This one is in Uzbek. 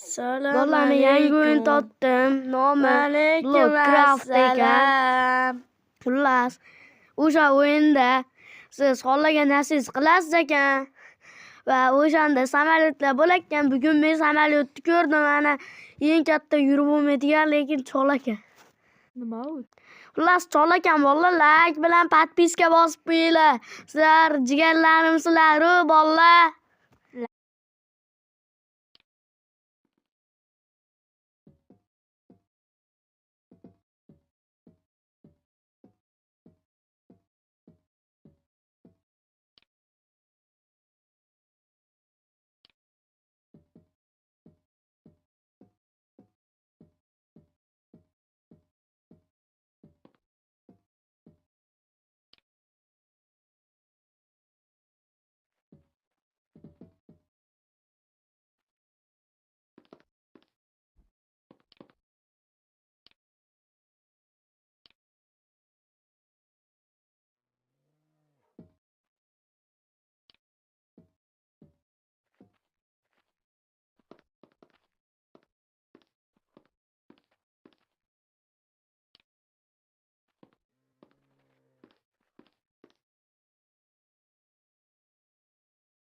Assalomu Bolani yangi o'yin alaykum. topdim. Nomi Alaykum Blockcraft ekan. assalom. Xullas, o'sha o'yinda siz xohlagan narsangizni qilasiz ekan. Va o'shanda samolyotlar bo'larkan. Bugun men samolyotni ko'rdim. Mana eng katta yurib bo'lmaydigan, lekin chol ekan. Nima u? Xullas, chol ekan bolalar, like bilan podpiska bosib qo'yinglar. Sizlar jigarlarimsizlar, bolalar.